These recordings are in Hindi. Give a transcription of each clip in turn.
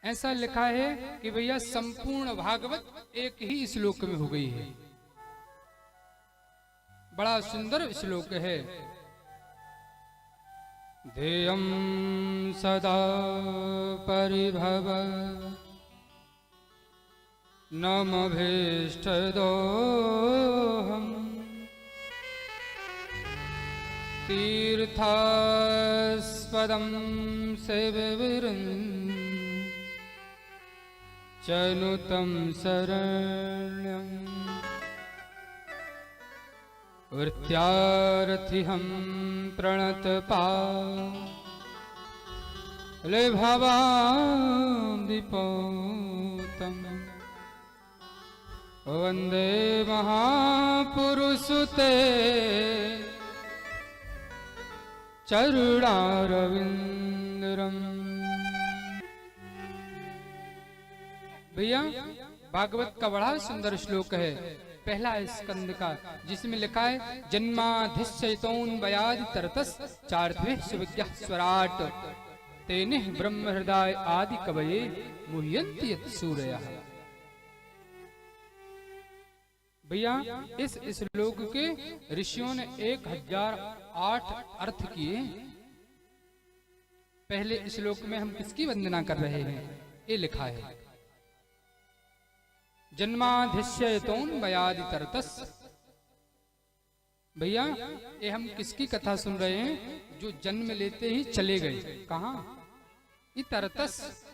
ऐसा लिखा है कि भैया संपूर्ण भागवत एक ही श्लोक में हो गई है। बड़ा सुंदर श्लोक है। ध्येयं सदा परिभव नमभीष्टदोहम् तीर्थास्पदं सेवविरन् चनुतं शरण्यम् वृत्यार्थिहं प्रणतपाले भवाम्बिपोतम् वन्दे महापुरुषुते चरुणारविंदरम। भैया भागवत का बड़ा सुंदर श्लोक है, पहला स्कंद का, जिसमें लिखा है जन्माधिश्चैतौन वयादि तरतस चार्थे सुविज्ञः स्वराट तेने ब्रह्म हृदय आदि कवये मुह्यन्ति यत् सूरयः। भैया इस श्लोक के ऋषियों ने 1008 अर्थ किए। पहले श्लोक में हम किसकी वंदना कर रहे हैं, ये लिखा है जन्माधिश्चैतौन वयादि तरतस। भैया ये हम किसकी कथा सुन रहे हैं, जो जन्म लेते ही चले गए। कहाँ? ये तरतस।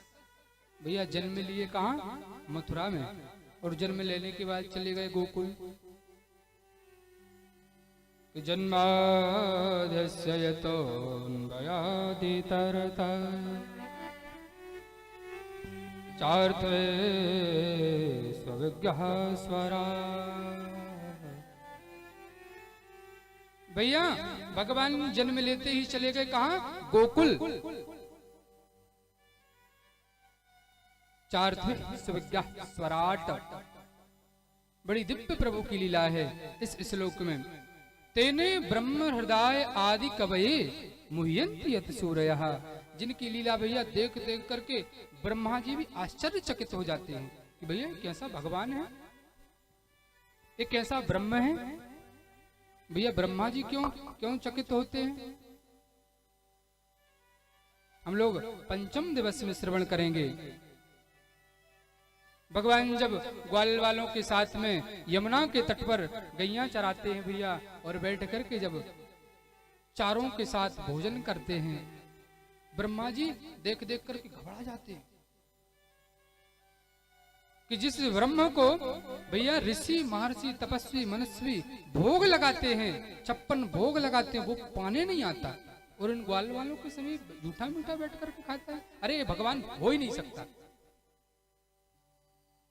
भैया जन्म लिए कहाँ? मथुरा में, और जन्म लेने के बाद चले गए गोकुल। जन्माधिश्चैतौन वयादि तरतस चार्थे सुविज्ञः स्वराट। भैया भगवान जन्म लेते ही चले गए कहाँ? गोकुल। चार्थे सुविज्ञः स्वराट। बड़ी दिव्य प्रभु की लीला है इस श्लोक में। तेने ब्रह्म हृदय आदि कवये मुह्यन्ति यत् सूरयः। जिनकी लीला भैया देख देख करके ब्रह्मा जी भी आश्चर्यचकित हो जाते हैं कि भैया कैसा भगवान है, ये कैसा ब्रह्म है। भैया ब्रह्मा जी क्यों चकित होते हैं, हम लोग पंचम दिवस में श्रवण करेंगे। भगवान जब ग्वाल वालों के साथ में यमुना के तट पर गैया चराते हैं भैया, और बैठ करके जब चारों के साथ भोजन करते हैं, ब्रह्मा जी देख देख करके घबरा जाते हैं कि जिस ब्रह्म को भैया ऋषि महर्षि तपस्वी मनस्वी भोग लगाते हैं, 56 भोग लगाते हैं, वो पाने नहीं आता, और इन ग्वाल वालों के सभी जूठा मीठा बैठ करके खाता है। अरे भगवान हो ही नहीं सकता।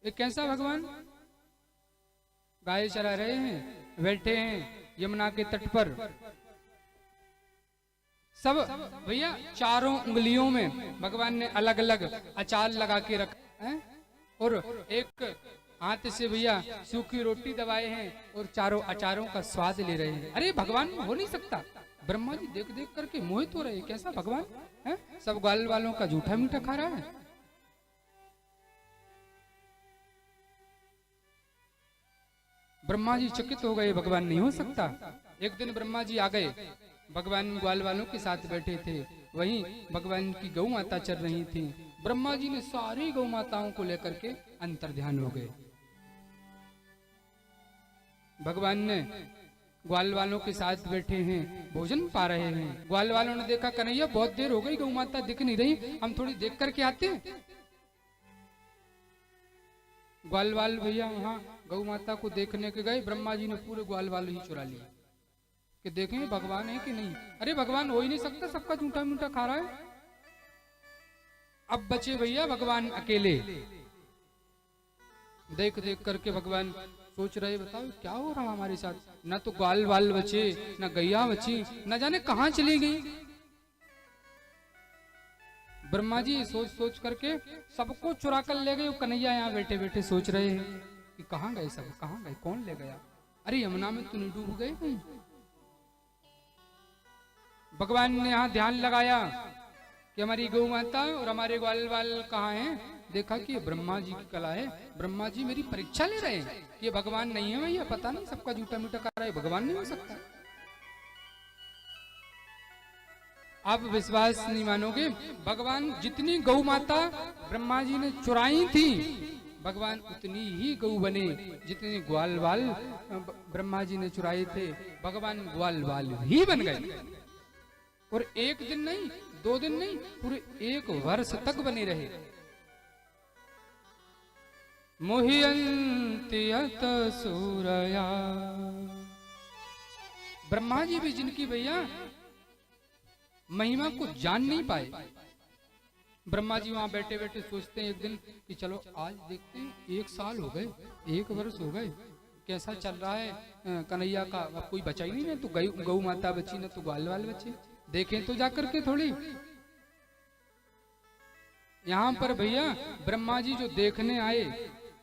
ये कैसा भगवान? गाय चरा रहे हैं, बैठे हैं यमुना के तट पर, सब भैया चारों उंगलियों में भगवान ने अलग अलग अचार लगा के रखा है, और एक हाथ से भैया सूखी रोटी दबाए हैं और चारों अचारों का स्वाद ले रहे हैं। अरे भगवान हो नहीं सकता। ब्रह्मा जी देख देख करके मोहित हो रहे, कैसा भगवान है, सब ग्वाल वालों का जूठा मीठा खा रहा है। ब्रह्मा जी चकित हो गए, भगवान नहीं हो सकता। एक दिन ब्रह्मा जी आ गए, भगवान ग्वाल वालों के साथ बैठे थे, वहीं भगवान की गौ माता चल रही थी। ब्रह्मा जी ने सारी गौ माताओं को लेकर के अंतर ध्यान हो गए। भगवान ने ग्वाल वालों के साथ बैठे हैं, भोजन पा रहे हैं। ग्वाल वालों ने देखा कन्हैया बहुत देर हो गई, गौ माता दिख नहीं रही, हम थोड़ी देख करके आते हैं। ग्वाल वाल भैया वहां गौ माता को देखने के गए, ब्रह्मा जी ने पूरे ग्वाल वाल ही चुरा लिए कि देखें भगवान है कि नहीं। अरे भगवान हो ही नहीं सकता, सबका जूठा मीठा खा रहा है। अब बचे भैया भगवान अकेले। देख देख करके भगवान सोच रहे, बताओ क्या हो रहा हमारे साथ, न तो ग्वाल वाल बचे, न गैया बची, न जाने कहां चली गई। ब्रह्मा जी सोच सोच करके सबको चुरा कर ले गए। कन्हैया यहाँ बैठे बैठे सोच रहे हैं कि कहाँ गए सब, कहाँ गए, कौन ले गया। अरे यमुना में तो नहीं डूब गए कहीं। भगवान ने यहाँ ध्यान लगाया कि हमारी गौ माता और हमारे ग्वाल वाल कहाँ हैं। देखा कि ये ब्रह्मा जी की कला है, ब्रह्मा जी मेरी परीक्षा ले रहे हैं कि ये भगवान नहीं है भैया, पता नहीं सबका झूठा मूठा कर रहा है, भगवान नहीं हो सकता। आप विश्वास नहीं मानोगे, भगवान जितनी गौ माता ब्रह्मा जी ने चुराई थी, भगवान उतनी ही गौ बने जितने ग्वाल वाल ब्रह्मा जी ने चुराए थे, भगवान ग्वाल वाल ही बन गए। और एक दिन नहीं, 2 दिन नहीं, पूरे 1 वर्ष तक बने रहे। मुह्यन्ति यत सूरया, ब्रह्मा जी भी जिनकी भैया महिमा को जान नहीं पाए। ब्रह्मा जी वहां बैठे बैठे सोचते हैं एक दिन कि चलो आज देखते हैं, 1 साल हो गए, 1 वर्ष हो गए, कैसा चल रहा है कन्हैया का। अब कोई बचा ही नहीं, ना तो गौ माता बची, ना तो ग्वाल वाल बचे, देखें तो जाकर के थोड़ी। यहाँ पर भैया ब्रह्मा जी जो देखने आए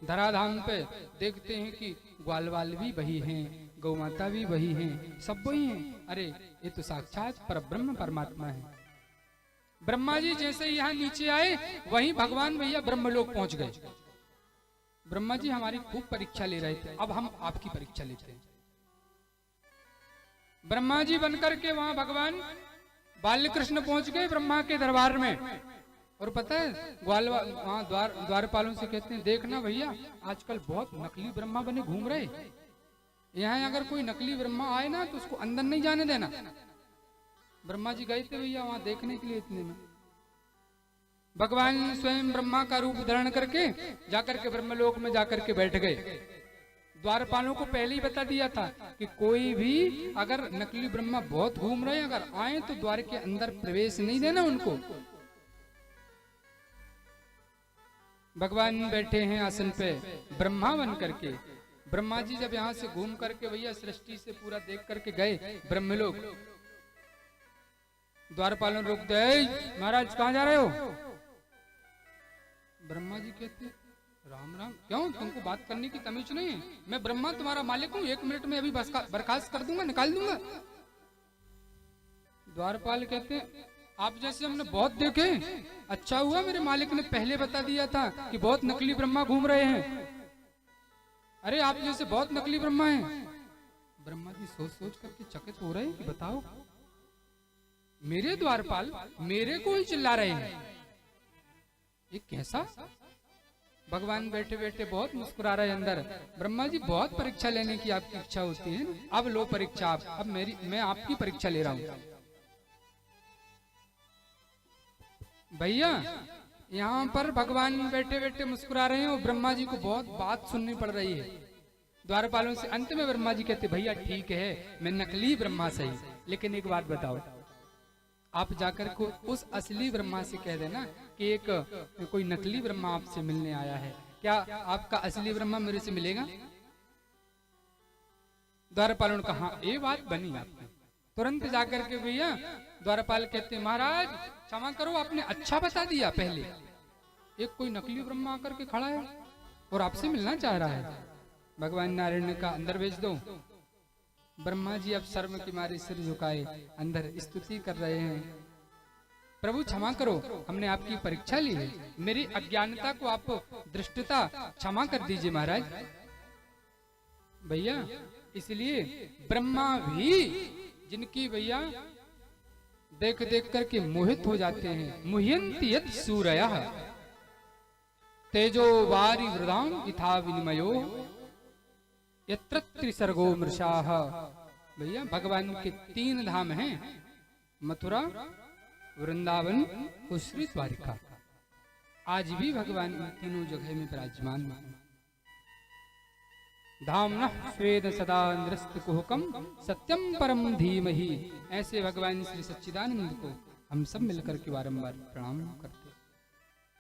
धराधाम पे, देखते हैं कि ग्वाल वाल भी वही हैं, गौ माता भी वही हैं, सब वही हैं। अरे ये तो साक्षात परब्रह्म परमात्मा है। ब्रह्मा जी जैसे यहाँ नीचे आए, वहीं भगवान भैया ब्रह्मलोक पहुंच गए। ब्रह्मा जी हमारी खूब परीक्षा ले रहे थे, अब हम आपकी परीक्षा लेते हैं। ब्रह्मा जी बनकर के वहां भगवान बाल कृष्ण पहुंच गए ब्रह्मा के दरबार में। और पता है वहां द्वारपालों से कहते हैं, देखना भैया आजकल बहुत नकली ब्रह्मा बने घूम रहे, यहाँ अगर कोई नकली ब्रह्मा आए ना तो उसको अंदर नहीं जाने देना। ब्रह्मा जी गए थे भैया वहां देखने के लिए, इतने में भगवान स्वयं ब्रह्मा का रूप धारण करके जाकर के ब्रह्मलोक में जाकर के बैठ गए। द्वारपालों को पहले ही बता दिया था कि कोई भी अगर नकली ब्रह्मा बहुत घूम रहे हैं, अगर आए तो द्वार के अंदर प्रवेश नहीं देना उनको। भगवान बैठे हैं आसन पे ब्रह्मा बन करके। ब्रह्मा जी जब यहाँ से घूम करके भैया सृष्टि से पूरा देख करके गए ब्रह्मलोक, द्वारपालों रोक दे, महाराज कहाँ जा रहे हो। ब्रह्मा जी कहते राम राम, क्यों तुमको बात करने की तमीज नहीं है, मैं ब्रह्मा तुम्हारा मालिक हूँ, 1 मिनट में अभी बर्खास्त कर दूंगा, निकाल दूंगा। द्वारपाल कहते आप जैसे हमने बहुत देखे, अच्छा हुआ मेरे मालिक ने पहले बता दिया था कि बहुत नकली ब्रह्मा घूम रहे हैं। अरे आप जैसे बहुत नकली ब्रह्मा हैं। ब्रह्मा जी सोच सोच करके चकित हो रहे हैं कि बताओ, मेरे द्वारपाल मेरे को ही चिल्ला रहे हैं, ये कैसा। भगवान बैठे बैठे बहुत मुस्कुरा रहे अंदर। ब्रह्मा जी बहुत परीक्षा लेने की आपकी इच्छा होती है, अब लो परीक्षा आप, अब मैं आपकी परीक्षा ले रहा हूं। भैया यहाँ पर भगवान बैठे बैठे मुस्कुरा रहे हैं और ब्रह्मा जी को बहुत बात सुननी पड़ रही है द्वारपालों से। अंत में ब्रह्मा जी कहते भैया ठीक है, मैं नकली ब्रह्मा सही, लेकिन एक बात बताओ, आप जाकर को उस असली ब्रह्मा से कह देना कि एक कोई नकली ब्रह्मा आपसे मिलने आया है, क्या आपका असली ब्रह्मा मेरे से मिलेगा। द्वारपालों ने कहा ये बात बनी आपकी। तुरंत जाकर के भैया द्वारपाल कहते महाराज क्षमा करो, आपने अच्छा बता दिया, पहले एक कोई नकली ब्रह्मा आकर के खड़ा है और आपसे मिलना चाह रहा है। भगवान नारायण ने कहा अंदर भेज दो। ब्रह्मा जी अब शर्म की मारे सिर झुकाए अंदर स्तुति कर रहे हैं, प्रभु क्षमा करो, हमने आपकी परीक्षा ली है, मेरी अज्ञानता को आप दृष्टता क्षमा कर दीजिए महाराज। भैया इसलिए ब्रह्मा भी जिनकी भैया देख देख करके मोहित हो जाते हैं। मुह्यन्ति यत् सूरयः तेजो वारि वृदाम इथा विनिमयो यत्र त्रिसर्गो मृषाः। भैया भगवान के 3 धाम हैं, मथुरा, वृंदावन और श्री द्वारिका। आज भी भगवान इन तीनों जगह में विराजमान है। धाम्नः स्वेद सदा नृस्तकुहकम सत्यम परम धीमहि। ऐसे भगवान श्री सच्चिदानंद को हम सब मिलकर के बारंबार प्रणाम करते हैं।